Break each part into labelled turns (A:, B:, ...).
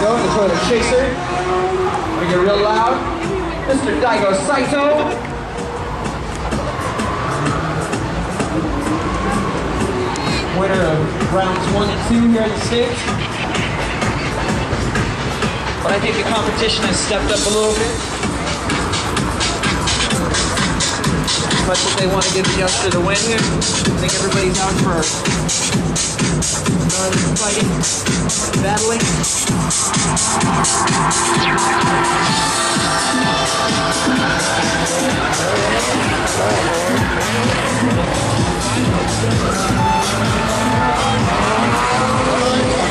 A: go, the toilet chaser. We get real loud. Mr. Daigo Saito. Winner of rounds 1 and 2 here at the States. But I think the competition has stepped up a little bit. As much as they want to give the youngster the win here, I think everybody's out for fighting, battling.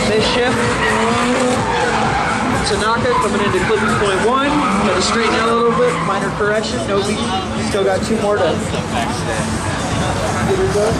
A: This shift, Tanaka coming into clipping point 1. Got to straighten out a little bit. Minor correction. No biggie. Still got 2 more to give it go.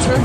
A: Sure.